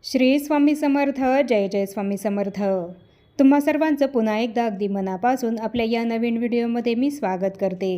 श्री स्वामी समर्थ. जय जय स्वामी समर्थ. तुम्हा सर्वांचं पुन्हा एकदा अगदी मनापासून आपल्या या नवीन व्हिडिओमध्ये मी स्वागत करते.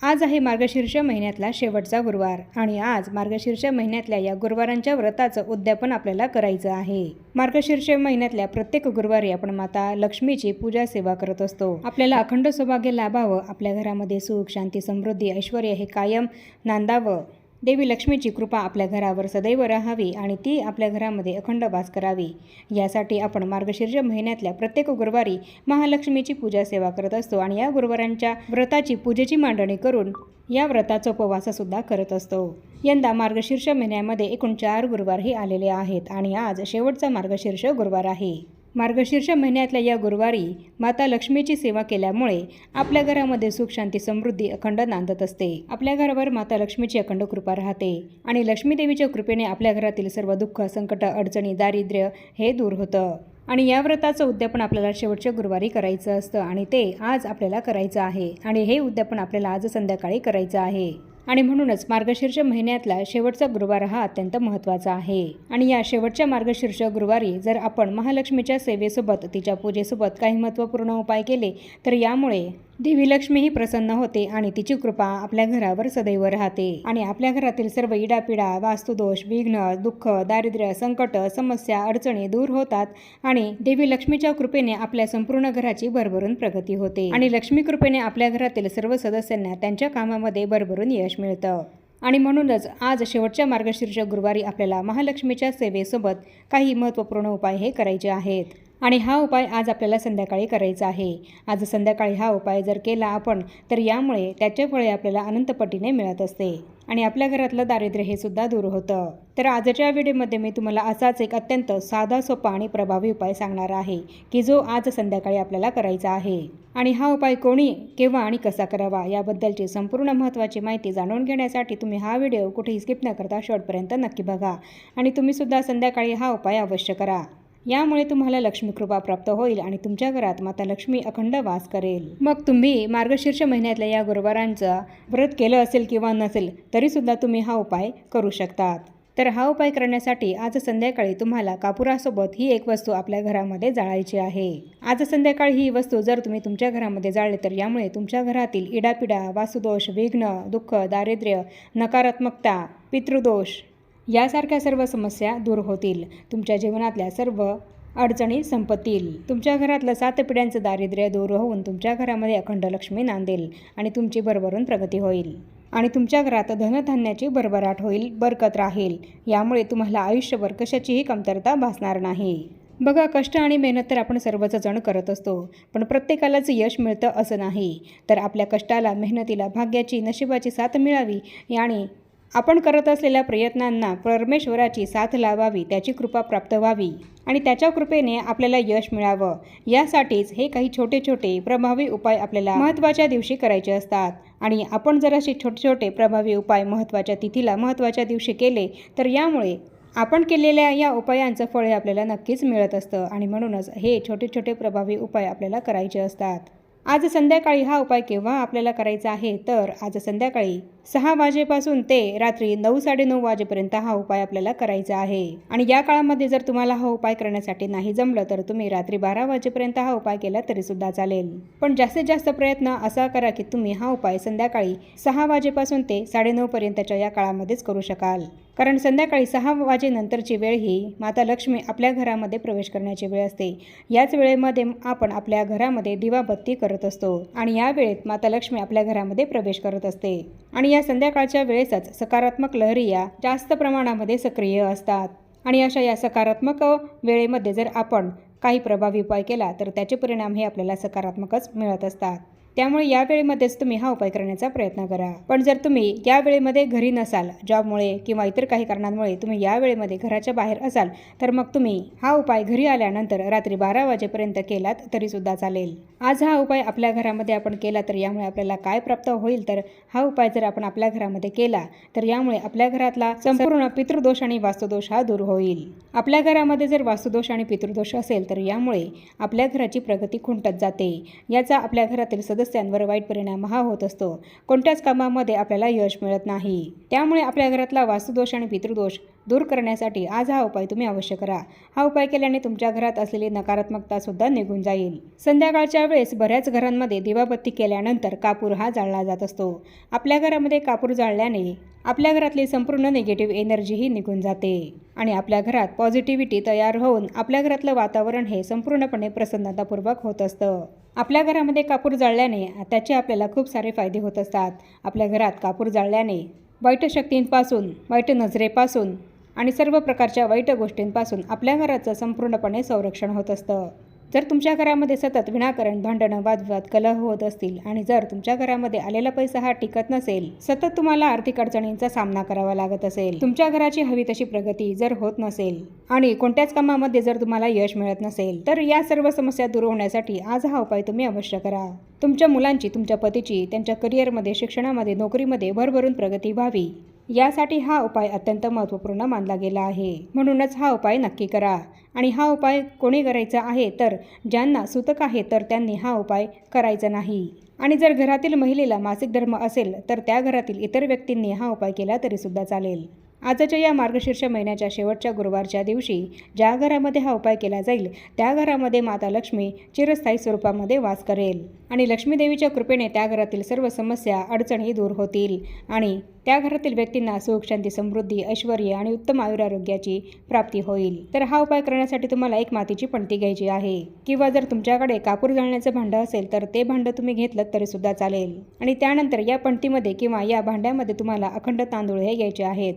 आज आहे मार्गशीर्ष महिन्यातला शेवटचा गुरुवार आणि आज मार्गशीर्ष महिन्यातल्या या गुरुवारांच्या व्रताचं उद्यापन आपल्याला करायचं आहे. मार्गशीर्ष महिन्यातल्या प्रत्येक गुरुवारी आपण माता लक्ष्मीची पूजा सेवा करत असतो. आपल्याला अखंड सौभाग्य लाभावं, आपल्या घरामध्ये सुख शांती समृद्धी ऐश्वर हे कायम नांदावं, देवी लक्ष्मीची कृपा आपल्या घरावर सदैव राहावी आणि ती आपल्या घरामध्ये अखंड वास करावी, यासाठी आपण मार्गशीर्ष महिन्यातल्या प्रत्येक गुरुवारी महालक्ष्मीची पूजा सेवा करत असतो आणि या गुरुवारांच्या व्रताची पूजेची मांडणी करून या व्रताचा उपवाससुद्धा करत असतो. यंदा मार्गशीर्ष महिन्यामध्ये एकूण 4 गुरुवारही आलेले आहेत आणि आज शेवटचा मार्गशीर्ष गुरुवार आहे. मार्गशीर्ष महिन्यातल्या या गुरुवारी माता लक्ष्मीची सेवा केल्यामुळे आपल्या घरामध्ये सुख शांती समृद्धी अखंड नांदत असते. आपल्या घरावर माता लक्ष्मीची अखंड कृपा राहते आणि लक्ष्मी देवीच्या कृपेने आपल्या घरातील सर्व दुःख संकट अडचणी दारिद्र्य हे दूर होतं. आणि या व्रताचं उद्यापन आपल्याला शेवटच्या गुरुवारी करायचं असतं आणि ते आज आपल्याला करायचं आहे आणि हे उद्यापन आपल्याला आज संध्याकाळी करायचं आहे. आणि म्हणूनच मार्गशीर्ष महिन्यातला शेवटचा गुरुवार हा अत्यंत महत्त्वाचा आहे. आणि या शेवटच्या मार्गशीर्ष गुरुवारी जर आपण महालक्ष्मीच्या सेवेसोबत तिच्या पूजेसोबत काही महत्त्वपूर्ण उपाय केले तर यामुळे देवी लक्ष्मी ही प्रसन्न होते आणि तिची कृपा आपल्या घरावर सदैव राहते आणि आपल्या घरातील सर्व इडापिडा वास्तुदोष विघ्न दुःख दारिद्र्य संकट समस्या अडचणी दूर होतात आणि देवी लक्ष्मीच्या कृपेने आपल्या संपूर्ण घराची भरभरून प्रगती होते आणि लक्ष्मी कृपेने आपल्या घरातील सर्व सदस्यांना त्यांच्या कामामध्ये भरभरून यश मिळतं. आणि म्हणूनच आज शेवटच्या मार्गशीर्ष गुरुवारी आपल्याला महालक्ष्मीच्या सेवेसोबत काही महत्त्वपूर्ण उपाय हे करायचे आहेत आणि हा उपाय आज आपल्याला संध्याकाळी करायचा आहे. आज संध्याकाळी हा उपाय जर केला आपण तर यामुळे त्याचे फळे आपल्याला अनंत पटीने मिळत असते आणि आपल्या घरातलं दारिद्र्य हे सुद्धा दूर होतं. तर आजच्या व्हिडिओमध्ये मी तुम्हाला असाच एक अत्यंत साधा सोपा आणि प्रभावी उपाय सांगणार आहे की जो आज संध्याकाळी आपल्याला करायचा आहे. आणि हा उपाय कोणी केव्हा आणि कसा करावा याबद्दलची संपूर्ण महत्त्वाची माहिती जाणून घेण्यासाठी तुम्ही हा व्हिडिओ कुठेही स्किप न करता शेवटपर्यंत नक्की बघा आणि तुम्ही सुद्धा संध्याकाळी हा उपाय अवश्य करा. यामुळे तुम्हाला लक्ष्मी कृपा प्राप्त होईल आणि तुमच्या घरात माता लक्ष्मी अखंड वास करेल. मग तुम्ही मार्गशीर्ष महिन्यातल्या या गुरुवारांचं व्रत केलं असेल किंवा नसेल तरीसुद्धा तुम्ही हा उपाय करू शकतात. तर हा उपाय करण्यासाठी आज संध्याकाळी तुम्हाला कापुरासोबत ही एक वस्तू आपल्या घरामध्ये जाळायची आहे. आज संध्याकाळी ही वस्तू जर तुम्ही तुमच्या घरामध्ये जाळली तर यामुळे तुमच्या घरातील इडापिडा वास्तुदोष विघ्न दुःख दारिद्र्य नकारात्मकता पितृदोष यासारख्या सर्व समस्या दूर होतील. तुमच्या जीवनातल्या सर्व अडचणी संपतील. तुमच्या घरातलं 7 पिढ्यांचं दारिद्र्य दूर होऊन तुमच्या घरामध्ये अखंड लक्ष्मी नांदेल आणि तुमची भरभरून प्रगती होईल आणि तुमच्या घरात धनधान्याची भरभराट होईल बरकत राहील. यामुळे तुम्हाला आयुष्यभर कशाचीही कमतरता भासणार नाही. बघा, कष्ट आणि मेहनत तर आपण सर्वच जण करत असतो पण प्रत्येकालाच यश मिळतं असं नाही. तर आपल्या कष्टाला मेहनतीला भाग्याची नशिबाची साथ मिळावी आणि आपण करत असलेल्या प्रयत्नांना परमेश्वराची साथ लावावी त्याची कृपा प्राप्त व्हावी आणि त्याच्या कृपेने आपल्याला यश मिळावं यासाठीच हे काही छोटे छोटे प्रभावी उपाय आपल्याला महत्त्वाच्या दिवशी करायचे असतात. आणि आपण जर असे छोटे छोटे प्रभावी उपाय महत्त्वाच्या तिथीला महत्त्वाच्या दिवशी केले तर यामुळे आपण केलेल्या या उपायांचं फळ आपल्याला नक्कीच मिळत असतं आणि म्हणूनच हे छोटे छोटे प्रभावी उपाय आपल्याला करायचे असतात. आज संध्याकाळी हा उपाय केव्हा आपल्याला करायचा आहे तर आज संध्याकाळी 6 वाजेपासून ते रात्री 9-9:30 वाजेपर्यंत हा उपाय आपल्याला करायचा आहे. आणि या काळामध्ये जर तुम्हाला हा उपाय करण्यासाठी नाही जमलं तर तुम्ही रात्री 12 वाजेपर्यंत हा उपाय केला तरीसुद्धा चालेल. पण जास्तीत जास्त प्रयत्न असा करा की तुम्ही हा उपाय संध्याकाळी 6 वाजेपासून ते 9:30 पर्यंतच्या या काळामध्येच करू शकाल. कारण संध्याकाळी 6 वाजेनंतरची वेळ ही माता लक्ष्मी आपल्या घरामध्ये प्रवेश करण्याची वेळ असते. याच वेळेमध्ये आपण आपल्या घरामध्ये दिवाबत्ती करत असतो आणि या वेळेत माता लक्ष्मी आपल्या घरामध्ये प्रवेश करत असते. आणि या संध्याकाळच्या वेळेसच सकारात्मक लहरी या जास्त प्रमाणामध्ये सक्रिय असतात आणि अशा या सकारात्मक वेळेमध्ये जर आपण काही प्रभावी उपाय केला तर त्याचे परिणाम हे आपल्याला सकारात्मकच मिळत असतात. त्यामुळे या वेळेमध्येच तुम्ही हा उपाय करण्याचा प्रयत्न करा. पण जर तुम्ही या वेळेमध्ये घरी नसाल जॉबमुळे किंवा इतर काही कारणांमुळे तुम्ही या वेळेमध्ये घराच्या बाहेर असाल तर मग तुम्ही हा उपाय घरी आल्यानंतर रात्री 12 वाजेपर्यंत केलात तरीसुद्धा चालेल. आज हा उपाय आपल्या घरामध्ये आपण केला तर यामुळे आपल्याला काय प्राप्त होईल तर हा उपाय जर आपण आपल्या घरामध्ये केला तर यामुळे आपल्या घरातला संपूर्ण पितृदोष आणि वास्तुदोष हा दूर होईल. आपल्या घरामध्ये जर वास्तुदोष आणि पितृदोष असेल तर यामुळे आपल्या घराची प्रगती खुंटत जाते. याचा आपल्या घरातील सदस्य सदस्यांवर वाईट परिणाम हा होत असतो. कोणत्याच कामामध्ये आपल्याला यश मिळत नाही. त्यामुळे आपल्या घरातला वास्तुदोष आणि पितृदोष दूर करण्यासाठी आज हा उपाय तुम्ही अवश्य करा. हा उपाय केल्याने तुमच्या घरात असलेली नकारात्मकता सुद्धा निघून जाईल. संध्याकाळच्या वेळेस बऱ्याच घरांमध्ये दिवाबत्ती केल्यानंतर कापूर हा जाळला जात असतो. आपल्या घरामध्ये कापूर जाळल्याने आपल्या घरातली संपूर्ण निगेटिव्ह एनर्जी ही निघून जाते आणि आपल्या घरात पॉझिटिव्हिटी तयार होऊन आपल्या घरातलं वातावरण हे संपूर्णपणे प्रसन्नतापूर्वक होत असतं. आपल्या घरामध्ये कापूर जाळल्याने त्याचे आपल्याला खूप सारे फायदे होत असतात. आपल्या घरात कापूर जाळल्याने वाईट शक्तींपासून, वाईट नजरेपासून आणि सर्व प्रकारच्या वाईट गोष्टींपासून आपल्या घराचं संपूर्णपणे संरक्षण होत असतं. जर तुमच्या घरामध्ये सतत विनाकारण भांडणं, वादविवाद, कलह होत असतील आणि जर तुमच्या घरामध्ये आलेला पैसा हा टिकत नसेल, सतत तुम्हाला आर्थिक अडचणींचा सामना करावा लागत असेल, तुमच्या घराची हवी तशी प्रगती जर होत नसेल आणि कोणत्याच कामामध्ये जर तुम्हाला यश मिळत नसेल, तर या सर्व समस्या दूर होण्यासाठी आज हा उपाय तुम्ही अवश्य करा. तुमच्या मुलांची, तुमच्या पतीची त्यांच्या करिअरमध्ये, शिक्षणामध्ये, नोकरीमध्ये भरभरून प्रगती व्हावी यासाठी हा उपाय अत्यंत महत्त्वपूर्ण मानला गेला आहे. म्हणूनच हा उपाय नक्की करा. आणि हा उपाय कोणी करायचा आहे तर ज्यांना सूतक आहे तर त्यांनी हा उपाय करायचा नाही. आणि जर घरातील महिलेला मासिक धर्म असेल तर त्या घरातील इतर व्यक्तींनी हा उपाय केला तरी सुद्धा चालेल. आजच्या या मार्गशीर्ष महिन्याच्या शेवटच्या गुरुवारच्या दिवशी ज्या घरामध्ये हा उपाय केला जाईल त्या घरामध्ये माता लक्ष्मी चिरस्थायी स्वरूपामध्ये वास करेल आणि लक्ष्मी देवीच्या कृपेने त्या घरातील सर्व समस्या, अडचणी दूर होतील आणि त्या घरातील व्यक्तींना सुख, शांती, समृद्धी, ऐश्वर आणि उत्तम आयुरारोग्याची प्राप्ती होईल. तर हा उपाय करण्यासाठी तुम्हाला एक मातीची पणती घ्यायची आहे किंवा जर तुमच्याकडे कापूर जाळण्याचं भांडं असेल तर ते भांडं तुम्ही घेतलं तरी सुद्धा चालेल. आणि त्यानंतर या पणतीमध्ये किंवा या भांड्यामध्ये तुम्हाला अखंड तांदूळ हे घ्यायचे आहेत.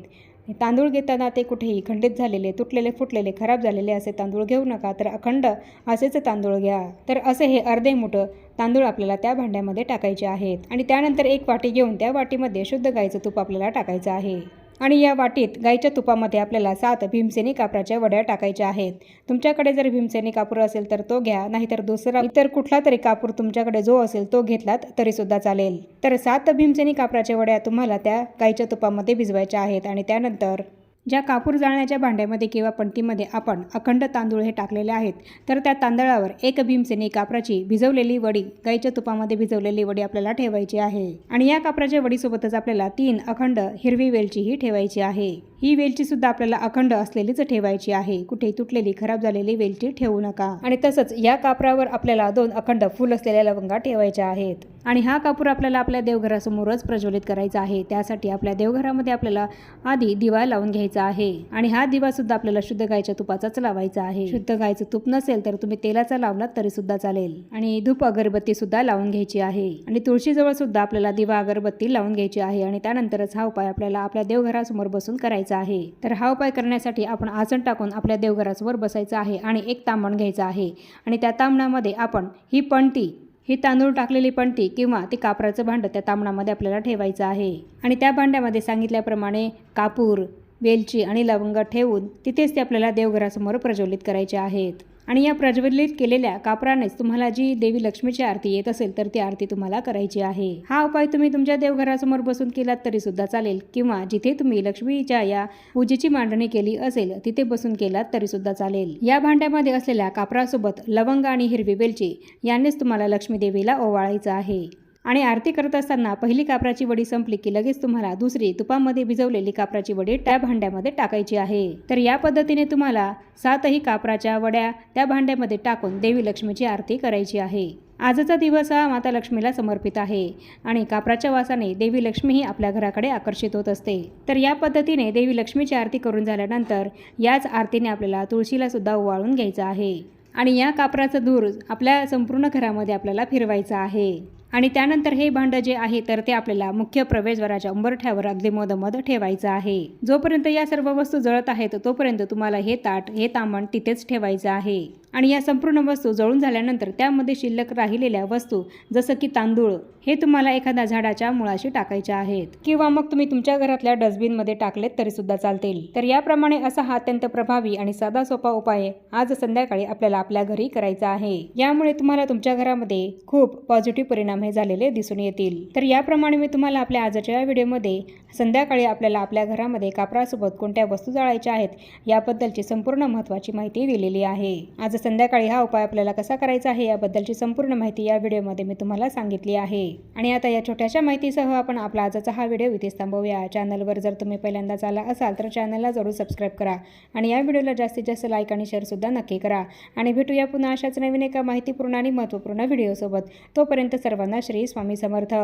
तांदूळ घेताना ते कुठेही खंडित झालेले, तुटलेले, फुटलेले, खराब झालेले असे तांदूळ घेऊ नका, तर अखंड असेच तांदूळ घ्या. तर असे हे अर्धे मूठ तांदूळ आपल्याला त्या भांड्यामध्ये टाकायचे आहेत आणि त्यानंतर एक वाटी घेऊन त्या वाटीमध्ये शुद्ध गाईचं तूप आपल्याला टाकायचं आहे आणि या वाटीत गाईच्या तुपामध्ये आपल्याला 7 भीमसेनी कापराच्या वड्या टाकायच्या आहेत. तुमच्याकडे जर भीमसेनी कापूर असेल तर तो घ्या, नाहीतर दुसरा इतर कुठला तरी कापूर तुमच्याकडे जो असेल तो घेतलात तरी सुद्धा चालेल. तर 7 भीमसेनी कापराच्या वड्या तुम्हाला त्या गाईच्या तुपामध्ये भिजवायच्या आहेत आणि त्यानंतर ज्या कापूर जाळण्याच्या भांड्यामध्ये किंवा पणतीमध्ये आपण अखंड तांदूळ हे टाकलेले आहेत तर त्या तांदळावर 1 भीमसेनी कापराची भिजवलेली वडी, गाईच्या तुपामध्ये भिजवलेली वडी आपल्याला ठेवायची आहे आणि या कापराच्या वडीसोबतच आपल्याला 3 अखंड हिरवी वेलची ही ठेवायची आहे. ही वेलची सुद्धा आपल्याला अखंड असलेलीच ठेवायची आहे. कुठेही तुटलेली, खराब झालेली वेलची ठेवू नका. आणि तसंच या कापरावर आपल्याला 2 अखंड फुल असलेल्या लवंगा ठेवायच्या आहेत आणि हा कापूर आपल्याला आपल्या देवघरासमोरच प्रज्वलित करायचा आहे. त्यासाठी आपल्या देवघरामध्ये आपल्याला आधी दिवा लावून घ्यायचा आहे आणि हा दिवा सुद्धा आपल्याला शुद्ध गायच्या तुपाचाच लावायचा आहे. शुद्ध गायचं तूप नसेल तर तुम्ही तेलाचा लावलात तरी सुद्धा चालेल. आणि धूप अगरबत्ती सुद्धा लावून घ्यायची आहे आणि तुळशीजवळ सुद्धा आपल्याला दिवा अगरबत्ती लावून घ्यायची आहे आणि त्यानंतरच हा उपाय आपल्याला आपल्या देवघरासमोर बसून करायचा आहे. तर हा उपाय करण्यासाठी आपण आसन टाकून आपल्या देवघरासमोर बसायचं आहे आणि एक तांबण घ्यायचं आहे आणि त्या तांबणामध्ये आपण ही पणती, ही तांदूळ टाकलेली पणती किंवा ती कापराचं भांडं त्या तांबणामध्ये आपल्याला ठेवायचं आहे आणि त्या भांड्यामध्ये सांगितल्याप्रमाणे कापूर, वेलची आणि लवंग ठेवून तिथेच ते आपल्याला देवघरासमोर प्रज्वलित करायचे आहेत. आणि या प्रज्वलित केलेल्या कापरानेच तुम्हाला जी देवी लक्ष्मीची आरती येत असेल तर ती आरती तुम्हाला करायची आहे. हा उपाय तुम्ही तुमच्या देवघरासमोर बसून केलात तरी सुद्धा चालेल किंवा जिथे तुम्ही लक्ष्मीच्या या पूजेची मांडणी केली असेल तिथे बसून केलात तरी सुद्धा चालेल. या भांड्यामध्ये असलेल्या कापरासोबत लवंग आणि हिरवी वेलची यांनीच तुम्हाला लक्ष्मी देवीला ओवाळायचं आहे. आणि आरती करत असताना पहिली कापराची वडी संपली की लगेच तुम्हाला दुसरी तुपामध्ये भिजवलेली कापराची वडी त्या भांड्यामध्ये टाकायची आहे. तर या पद्धतीने तुम्हाला 7ही कापराच्या वड्या त्या भांड्यामध्ये टाकून देवी लक्ष्मीची आरती करायची आहे. आजचा दिवस हा माता लक्ष्मीला समर्पित आहे आणि कापराच्या वासाने देवी लक्ष्मी ही आपल्या घराकडे आकर्षित होत असते. तर या पद्धतीने देवी लक्ष्मीची आरती करून झाल्यानंतर याच आरतीने आपल्याला तुळशीला सुद्धा ओवाळून घ्यायचं आहे आणि या कापराचं धूर आपल्या संपूर्ण घरामध्ये आपल्याला फिरवायचं आहे. आणि त्यानंतर हे भांडं जे आहे तर ते आपल्याला मुख्य प्रवेशद्वाराच्या उंबरठ्यावर अगदी मधोमध ठेवायचं आहे. जोपर्यंत या सर्व वस्तू जळत आहेत तोपर्यंत तुम्हाला हे ताट, हे तांबण तिथेच ठेवायचं आहे. आणि या संपूर्ण वस्तू जळून झाल्यानंतर त्यामध्ये शिल्लक राहिलेल्या वस्तू जसं की तांदूळ हे तुम्हाला एखाद्या झाडाच्या मुळाशी टाकायच्या आहेत किंवा मग तुम्ही तुमच्या घरातल्या डस्टबिनमध्ये टाकलेत तरी सुद्धा चालतील. तर याप्रमाणे असा हा अत्यंत प्रभावी आणि साधा सोपा उपाय आज संध्याकाळी आपल्याला आपल्या घरी करायचा आहे. यामुळे तुम्हाला तुमच्या घरामध्ये खूप पॉझिटिव्ह परिणाम परिणाम हे झालेले दिसून येतील। तर याप्रमाणे मी तुम्हाला आपल्या आजच्या या व्हिडिओमध्ये संध्याकाळी आपल्याला आपल्या घरामध्ये कापरासोबत कोणत्या वस्तू जाळायच्या आहेत याबद्दलची संपूर्ण महत्त्वाची माहिती दिलेली आहे। आज संध्याकाळी हा उपाय आपल्याला कसा करायचा आहे याबद्दलची संपूर्ण माहिती या व्हिडिओमध्ये मी तुम्हाला सांगितली आहे। आणि आता या छोट्याशा माहितीसह आपण आपला आजचा हा व्हिडिओ इथेच थांबवूया। चॅनलवर जर तुम्ही पहिल्यांदाच आला असाल तर चॅनलला जरूर सबस्क्राईब करा आणि या व्हिडिओला जास्तीत जास्त लाईक आणि शेअर सुद्धा नक्की करा। आणि भेटूया पुन्हा अशाच नवीन एका माहितीपूर्ण आणि महत्त्वपूर्ण व्हिडिओसोबत। तोपर्यंत सर्वांना श्री स्वामी समर्थ।